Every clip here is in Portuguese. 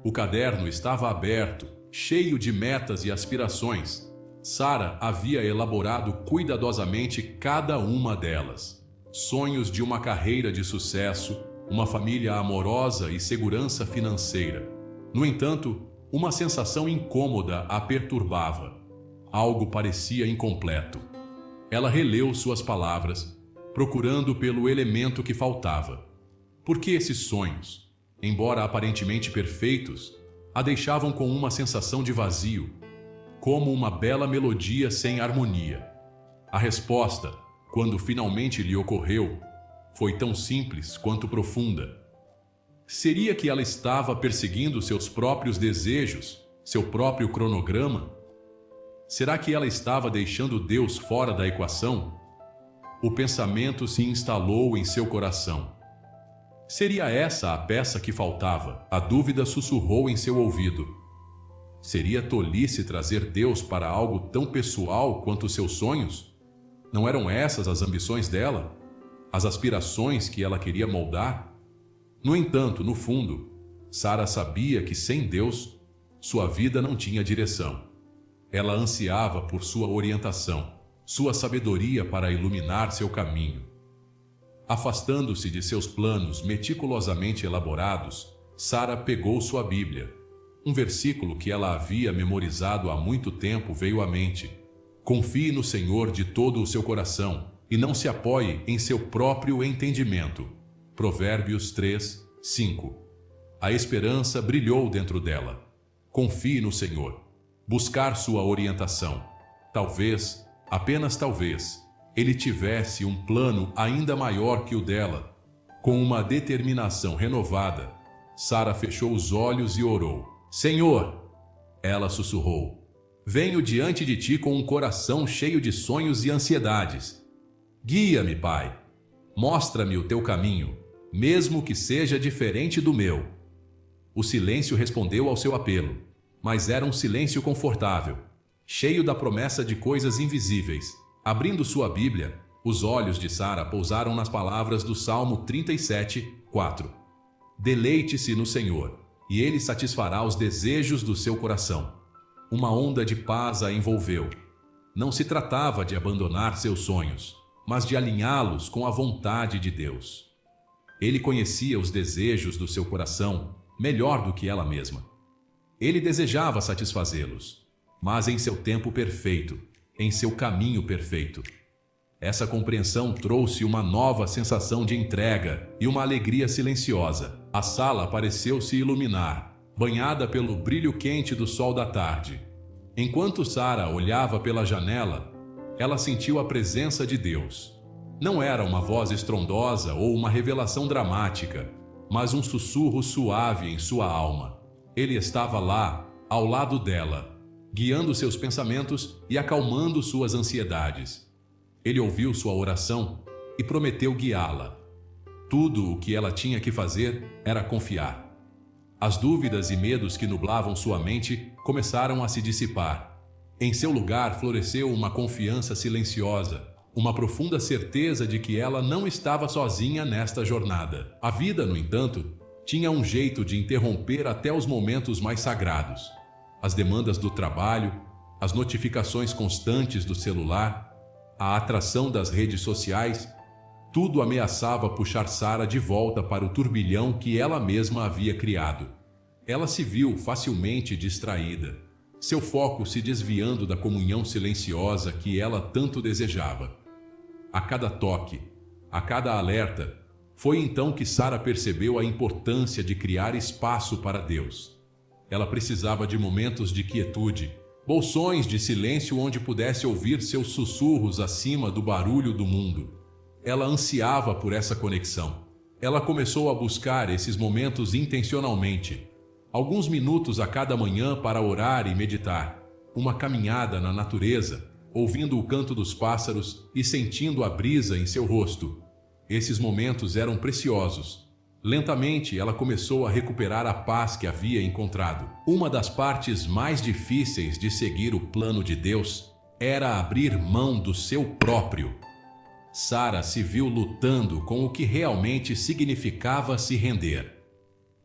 O caderno estava aberto, cheio de metas e aspirações. Sara havia elaborado cuidadosamente cada uma delas. Sonhos de uma carreira de sucesso, uma família amorosa e segurança financeira. No entanto, uma sensação incômoda a perturbava. Algo parecia incompleto. Ela releu suas palavras, procurando pelo elemento que faltava. Por que esses sonhos, embora aparentemente perfeitos, a deixavam com uma sensação de vazio, como uma bela melodia sem harmonia? A resposta, quando finalmente lhe ocorreu, foi tão simples quanto profunda. Seria que ela estava perseguindo seus próprios desejos, seu próprio cronograma? Será que ela estava deixando Deus fora da equação? O pensamento se instalou em seu coração. Seria essa a peça que faltava? A dúvida sussurrou em seu ouvido. Seria tolice trazer Deus para algo tão pessoal quanto seus sonhos? Não eram essas as ambições dela? As aspirações que ela queria moldar? No entanto, no fundo, Sara sabia que sem Deus, sua vida não tinha direção. Ela ansiava por sua orientação, sua sabedoria para iluminar seu caminho. Afastando-se de seus planos meticulosamente elaborados, Sara pegou sua Bíblia. Um versículo que ela havia memorizado há muito tempo veio à mente. Confie no Senhor de todo o seu coração e não se apoie em seu próprio entendimento. Provérbios 3, 5. A esperança brilhou dentro dela. Confie no Senhor. Buscar sua orientação. Talvez, apenas talvez, ele tivesse um plano ainda maior que o dela. Com uma determinação renovada, Sara fechou os olhos e orou. Senhor, ela sussurrou, venho diante de ti com um coração cheio de sonhos e ansiedades. Guia-me, Pai. Mostra-me o teu caminho, mesmo que seja diferente do meu. O silêncio respondeu ao seu apelo, mas era um silêncio confortável, cheio da promessa de coisas invisíveis. Abrindo sua Bíblia, os olhos de Sara pousaram nas palavras do Salmo 37, 4. Deleite-se no Senhor, e Ele satisfará os desejos do seu coração. Uma onda de paz a envolveu. Não se tratava de abandonar seus sonhos, mas de alinhá-los com a vontade de Deus. Ele conhecia os desejos do seu coração melhor do que ela mesma. Ele desejava satisfazê-los, mas em seu tempo perfeito, em seu caminho perfeito. Essa compreensão trouxe uma nova sensação de entrega e uma alegria silenciosa. A sala pareceu se iluminar, banhada pelo brilho quente do sol da tarde. Enquanto Sara olhava pela janela, ela sentiu a presença de Deus. Não era uma voz estrondosa ou uma revelação dramática, mas um sussurro suave em sua alma. Ele estava lá, ao lado dela, guiando seus pensamentos e acalmando suas ansiedades. Ele ouviu sua oração e prometeu guiá-la. Tudo o que ela tinha que fazer era confiar. As dúvidas e medos que nublavam sua mente começaram a se dissipar. Em seu lugar floresceu uma confiança silenciosa, uma profunda certeza de que ela não estava sozinha nesta jornada. A vida, no entanto, tinha um jeito de interromper até os momentos mais sagrados. As demandas do trabalho, as notificações constantes do celular, a atração das redes sociais, tudo ameaçava puxar Sara de volta para o turbilhão que ela mesma havia criado. Ela se viu facilmente distraída, seu foco se desviando da comunhão silenciosa que ela tanto desejava. A cada toque, a cada alerta, foi então que Sara percebeu a importância de criar espaço para Deus. Ela precisava de momentos de quietude, bolsões de silêncio onde pudesse ouvir seus sussurros acima do barulho do mundo. Ela ansiava por essa conexão. Ela começou a buscar esses momentos intencionalmente. Alguns minutos a cada manhã para orar e meditar. Uma caminhada na natureza, ouvindo o canto dos pássaros e sentindo a brisa em seu rosto. Esses momentos eram preciosos. Lentamente, ela começou a recuperar a paz que havia encontrado. Uma das partes mais difíceis de seguir o plano de Deus era abrir mão do seu próprio. Sara se viu lutando com o que realmente significava se render.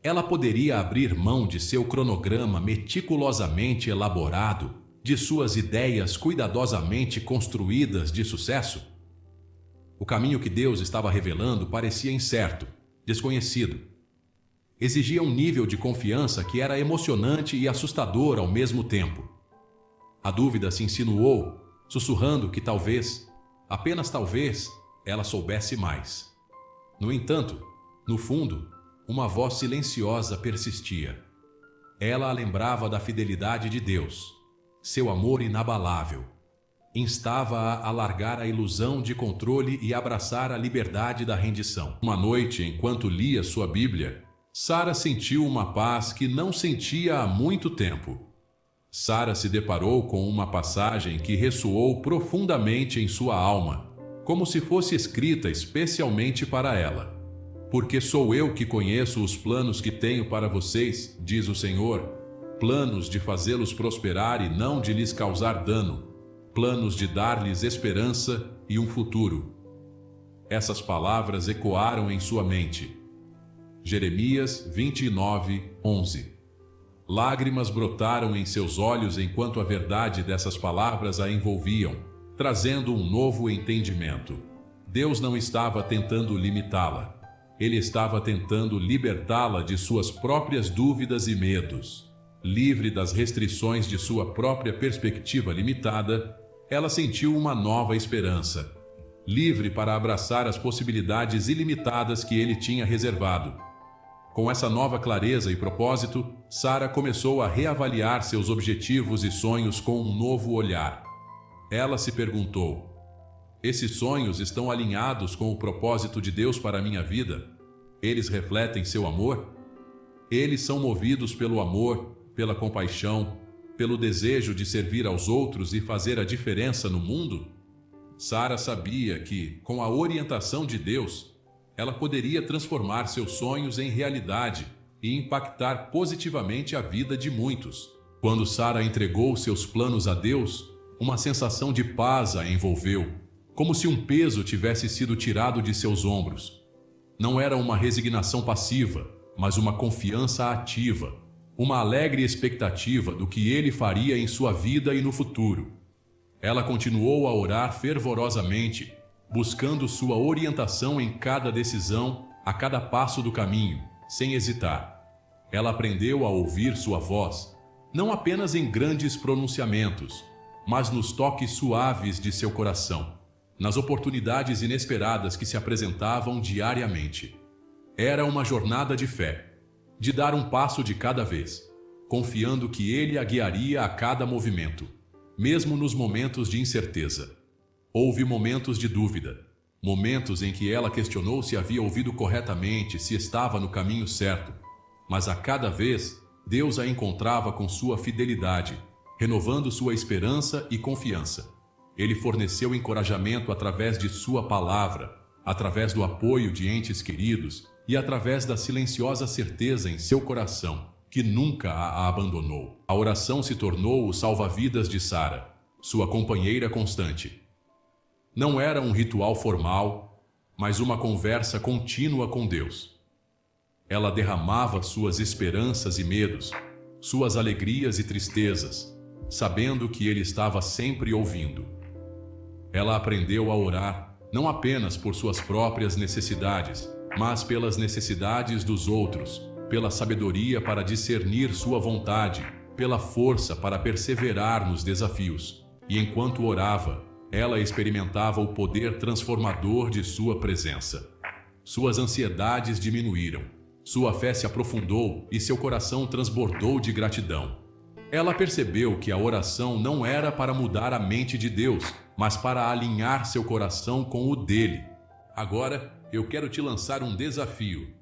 Ela poderia abrir mão de seu cronograma meticulosamente elaborado, de suas ideias cuidadosamente construídas de sucesso? O caminho que Deus estava revelando parecia incerto, desconhecido. Exigia um nível de confiança que era emocionante e assustador ao mesmo tempo. A dúvida se insinuou, sussurrando que talvez, apenas talvez, ela soubesse mais. No entanto, no fundo, uma voz silenciosa persistia. Ela a lembrava da fidelidade de Deus, seu amor inabalável. Instava-a a largar a ilusão de controle e abraçar a liberdade da rendição. Uma noite, enquanto lia sua Bíblia, Sara sentiu uma paz que não sentia há muito tempo. Sara se deparou com uma passagem que ressoou profundamente em sua alma, como se fosse escrita especialmente para ela. Porque sou eu que conheço os planos que tenho para vocês, diz o Senhor, planos de fazê-los prosperar e não de lhes causar dano, planos de dar-lhes esperança e um futuro. Essas palavras ecoaram em sua mente. Jeremias 29:11. Lágrimas brotaram em seus olhos enquanto a verdade dessas palavras a envolviam, trazendo um novo entendimento. Deus não estava tentando limitá-la. Ele estava tentando libertá-la de suas próprias dúvidas e medos. Livre das restrições de sua própria perspectiva limitada, ela sentiu uma nova esperança. Livre para abraçar as possibilidades ilimitadas que ele tinha reservado. Com essa nova clareza e propósito, Sara começou a reavaliar seus objetivos e sonhos com um novo olhar. Ela se perguntou: esses sonhos estão alinhados com o propósito de Deus para a minha vida? Eles refletem seu amor? Eles são movidos pelo amor, pela compaixão, pelo desejo de servir aos outros e fazer a diferença no mundo? Sara sabia que, com a orientação de Deus, ela poderia transformar seus sonhos em realidade e impactar positivamente a vida de muitos. Quando Sara entregou seus planos a Deus, uma sensação de paz a envolveu, como se um peso tivesse sido tirado de seus ombros. Não era uma resignação passiva, mas uma confiança ativa, uma alegre expectativa do que ele faria em sua vida e no futuro. Ela continuou a orar fervorosamente, buscando sua orientação em cada decisão, a cada passo do caminho, sem hesitar. Ela aprendeu a ouvir sua voz, não apenas em grandes pronunciamentos, mas nos toques suaves de seu coração, nas oportunidades inesperadas que se apresentavam diariamente. Era uma jornada de fé, de dar um passo de cada vez, confiando que ele a guiaria a cada movimento, mesmo nos momentos de incerteza. Houve momentos de dúvida, momentos em que ela questionou se havia ouvido corretamente, se estava no caminho certo. Mas a cada vez, Deus a encontrava com sua fidelidade, renovando sua esperança e confiança. Ele forneceu encorajamento através de sua palavra, através do apoio de entes queridos e através da silenciosa certeza em seu coração, que nunca a abandonou. A oração se tornou o salva-vidas de Sara, sua companheira constante. Não era um ritual formal, mas uma conversa contínua com Deus. Ela derramava suas esperanças e medos, suas alegrias e tristezas, sabendo que ele estava sempre ouvindo. Ela aprendeu a orar, não apenas por suas próprias necessidades, mas pelas necessidades dos outros, pela sabedoria para discernir sua vontade, pela força para perseverar nos desafios. E enquanto orava, ela experimentava o poder transformador de sua presença. Suas ansiedades diminuíram, sua fé se aprofundou e seu coração transbordou de gratidão. Ela percebeu que a oração não era para mudar a mente de Deus, mas para alinhar seu coração com o dele. Agora, eu quero te lançar um desafio.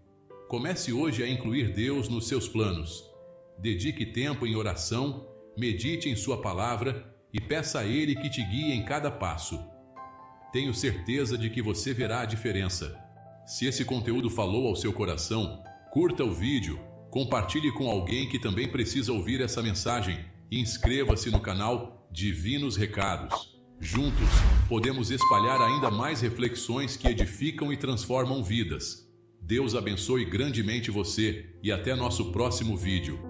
Comece hoje a incluir Deus nos seus planos. Dedique tempo em oração, medite em sua palavra e peça a Ele que te guie em cada passo. Tenho certeza de que você verá a diferença. Se esse conteúdo falou ao seu coração, curta o vídeo, compartilhe com alguém que também precisa ouvir essa mensagem e inscreva-se no canal Divinos Recados. Juntos, podemos espalhar ainda mais reflexões que edificam e transformam vidas. Deus abençoe grandemente você e até nosso próximo vídeo.